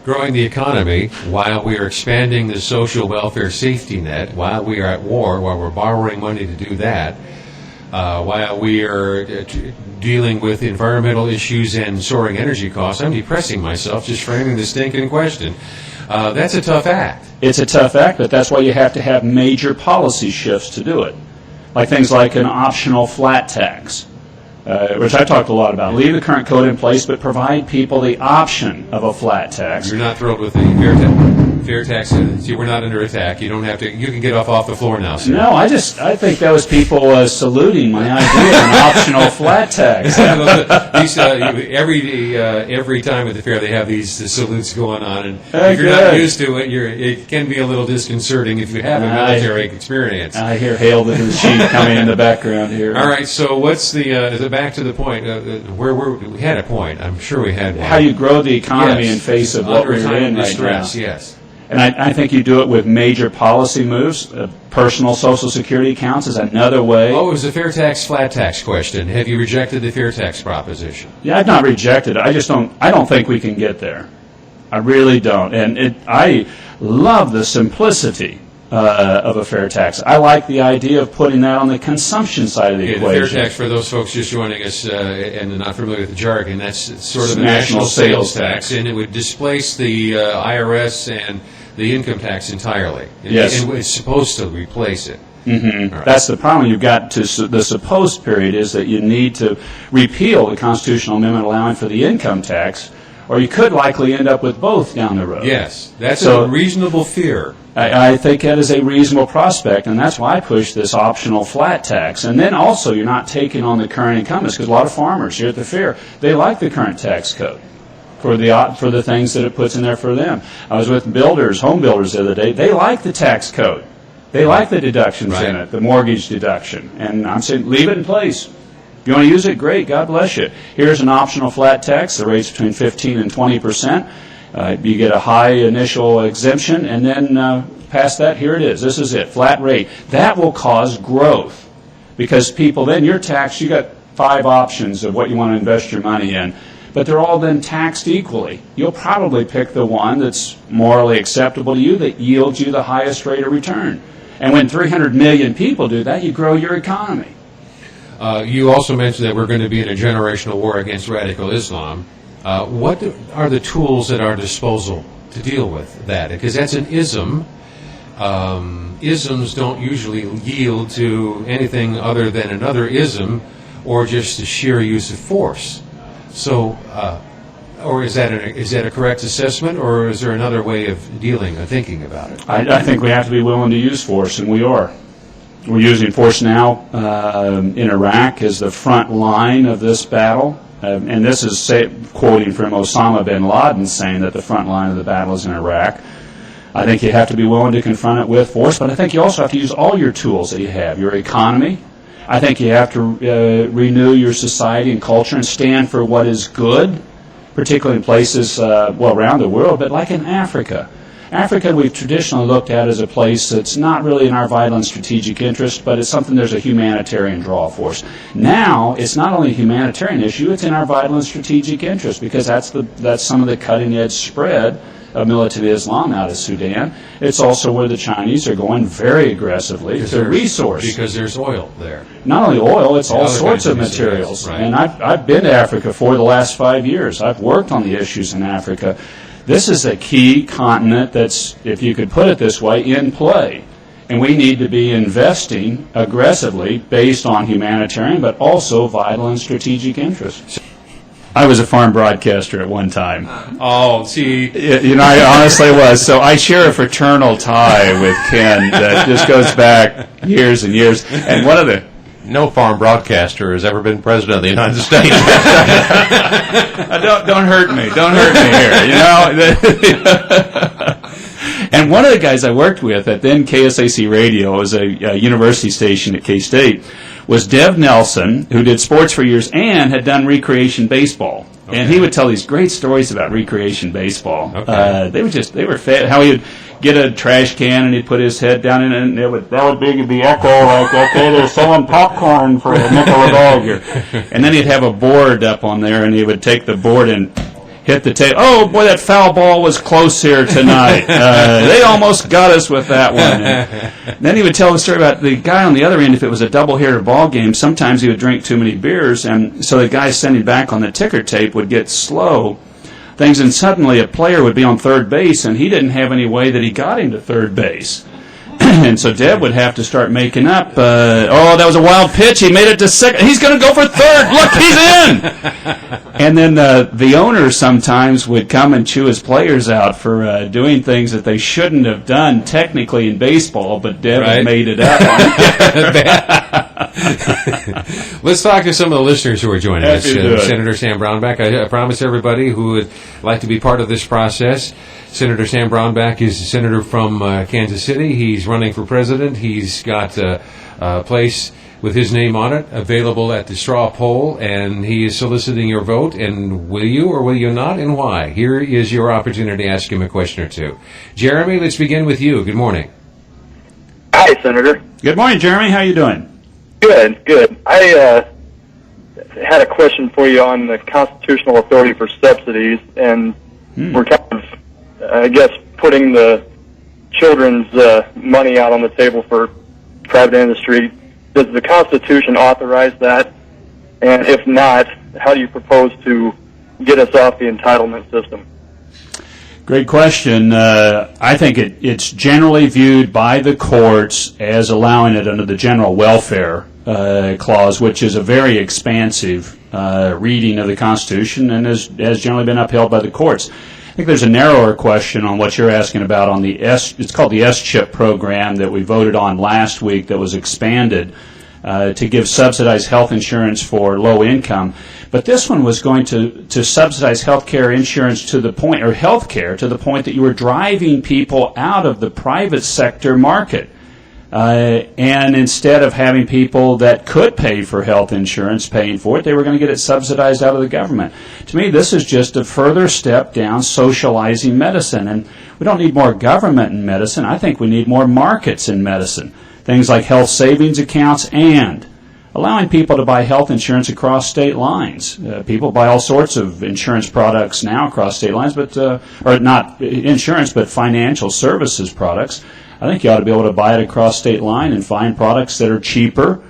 growing the economy, while we are expanding the social welfare safety net, while we are at war, while we're borrowing money to do that, while we are dealing with environmental issues and soaring energy costs. I'm depressing myself just framing this stinking question. That's a tough act. It's a tough act, but that's why you have to have major policy shifts to do it. Like things like an optional flat tax, which I talked a lot about. Leave the current code in place, but provide people the option of a flat tax. You're not thrilled with the fair tax. See, we're not under attack. You don't have to. You can get off the floor now, sir. No, I think that was people saluting my idea of an optional flat tax. Every time at the fair they have these salutes going on, and if you're not used to it, it can be a little disconcerting if you have a military experience. I hear "Hail to the Chief" coming in the background here. All right, so what's back to the point? We had a point. I'm sure we had one. How you grow the economy in face of what we're in right now. Yes. And I think you do it with major policy moves. Personal Social Security accounts is another way. Oh, it was a fair tax, flat tax question. Have you rejected the fair tax proposition? Yeah, I've not rejected it. I don't think we can get there. I really don't. And I love the simplicity of a fair tax. I like the idea of putting that on the consumption side of the equation. The fair tax, for those folks just joining us and not familiar with the jargon, that's sort of a national sales tax, and it would displace the IRS and the income tax entirely. Yes. And it's supposed to replace it. Mm-hmm. Right. That's the problem you've got to the supposed period is that you need to repeal the constitutional amendment allowing for the income tax, or you could likely end up with both down the road. Yes, that's a reasonable fear. I think that is a reasonable prospect, and that's why I push this optional flat tax. And then also you're not taking on the current incumbents, because a lot of farmers here at the fair, they like the current tax code for the things that it puts in there for them. I was with home builders the other day. They like the tax code. They like the deductions in it, the mortgage deduction. And I'm saying, leave it in place. If you want to use it, great, God bless you. Here's an optional flat tax. The rate's between 15 and 20%. You get a high initial exemption, and then past that, here it is. This is it, flat rate. That will cause growth, because people, then you're taxed. You got 5 options of what you want to invest your money in, but they're all then taxed equally. You'll probably pick the one that's morally acceptable to you, that yields you the highest rate of return. And when 300 million people do that, you grow your economy. You also mentioned that we're going to be in a generational war against radical Islam. What are the tools at our disposal to deal with that? Because that's an ism. Isms don't usually yield to anything other than another ism or just the sheer use of force. So, or is that a correct assessment, or is there another way of thinking about it? I think we have to be willing to use force, and we are. We're using force now in Iraq as the front line of this battle. And this is quoting from Osama bin Laden saying that the front line of the battle is in Iraq. I think you have to be willing to confront it with force, but I think you also have to use all your tools that you have. Your economy. I think you have to renew your society and culture and stand for what is good, particularly in places, around the world, but like in Africa. Africa we've traditionally looked at as a place that's not really in our vital and strategic interest, but it's something there's a humanitarian draw for us. Now, it's not only a humanitarian issue, it's in our vital and strategic interest, because that's some of the cutting-edge spread of militant Islam out of Sudan. It's also where the Chinese are going very aggressively to resource. Because there's oil there. Not only oil, it's all sorts of materials. Right. And I've been to Africa for the last 5 years. I've worked on the issues in Africa. This is a key continent that's, if you could put it this way, in play. And we need to be investing aggressively based on humanitarian, but also vital and strategic interests. I was a farm broadcaster at one time. Oh, see. I honestly was. So I share a fraternal tie with Ken that just goes back years and years. And one of the... No farm broadcaster has ever been president of the United States. Don't hurt me. Don't hurt me here. And one of the guys I worked with at then KSAC Radio, was a university station at K-State, was Dev Nelson, who did sports for years and had done recreation baseball. Okay. And he would tell these great stories about recreation baseball. Okay. They were fed, how he would get a trash can and he'd put his head down in it, and that would be the echo, like, okay, they're selling popcorn for a nickel a bag here. And then he'd have a board up on there, and he would take the board and hit the table. Oh, boy, that foul ball was close here tonight. They almost got us with that one. And then he would tell the story about the guy on the other end. If it was a double-hitter ball game, sometimes he would drink too many beers, and so the guy sending back on the ticker tape would get slow things, and suddenly a player would be on third base, and he didn't have any way that he got him to third base. And so Deb would have to start making up, oh, that was a wild pitch. He made it to second. He's going to go for third. Look, he's in. And then the owner sometimes would come and chew his players out for doing things that they shouldn't have done technically in baseball, but Deb had made it up. Let's talk to some of the listeners who are joining us. Happy Senator Sam Brownback, I promise everybody who would like to be part of this process, Senator Sam Brownback is a senator from Kansas City. He's running for president. He's got a place with his name on it available at the straw poll, and he is soliciting your vote. And will you or will you not, and why? Here is your opportunity to ask him a question or two. Jeremy, let's begin with you. Good morning. Hi, Senator. Good morning, Jeremy. How you doing? Good, good. I had a question for you on the constitutional authority for subsidies, and we're kind of, I guess, putting the children's money out on the table for private industry. Does the Constitution authorize that? And if not, how do you propose to get us off the entitlement system? Great question. I think it's generally viewed by the courts as allowing it under the general welfare clause, which is a very expansive reading of the Constitution and has generally been upheld by the courts. I think there's a narrower question on what you're asking about on the it's called the S-CHIP program that we voted on last week that was expanded to give subsidized health insurance for low income. But this one was going to subsidize health care insurance to the point, or health care to the point that you were driving people out of the private sector market. And instead of having people that could pay for health insurance paying for it, they were going to get it subsidized out of the government. To me, this is just a further step down socializing medicine. And we don't need more government in medicine. I think we need more markets in medicine. Things like health savings accounts and allowing people to buy health insurance across state lines. People buy all sorts of insurance products now across state lines, but or not insurance, but financial services products. I think you ought to be able to buy it across state line and find products that are cheaper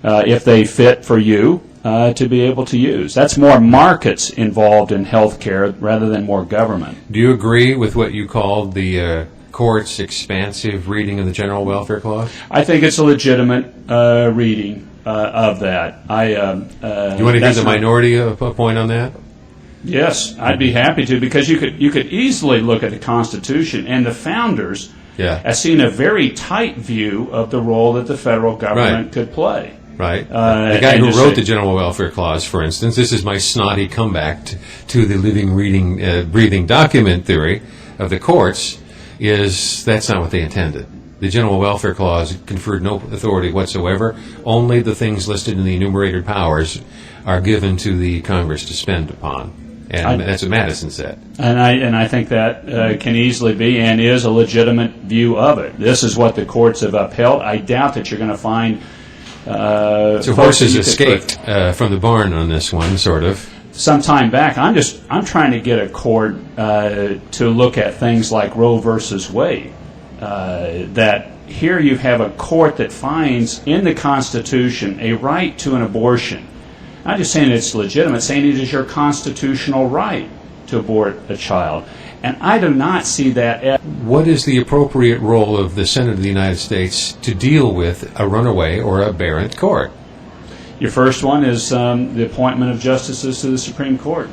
if they fit for you to be able to use. That's more markets involved in health care rather than more government. Do you agree with what you called the court's expansive reading of the General Welfare Clause? I think it's a legitimate reading of that. You want to hear the minority point on that? Yes, I'd be happy to, because you could easily look at the Constitution and the founders as seeing a very tight view of the role that the federal government could play. Right. The guy who wrote the General Welfare Clause, for instance, this is my snotty comeback to the living, reading, breathing document theory of the courts, is that's not what they intended. The General Welfare Clause conferred no authority whatsoever. Only the things listed in the enumerated powers are given to the Congress to spend upon. And that's what Madison said. And I think that can easily be and is a legitimate view of it. This is what the courts have upheld. I doubt that you're going to find so horses escaped from the barn on this one, sort of. Some time back, I'm trying to get a court to look at things like Roe versus Wade. That here you have a court that finds in the Constitution a right to an abortion. Not just saying it's legitimate, saying it is your constitutional right to abort a child. And I do not see that as... What is the appropriate role of the Senate of the United States to deal with a runaway or aberrant court? Your first one is the appointment of justices to the Supreme Court.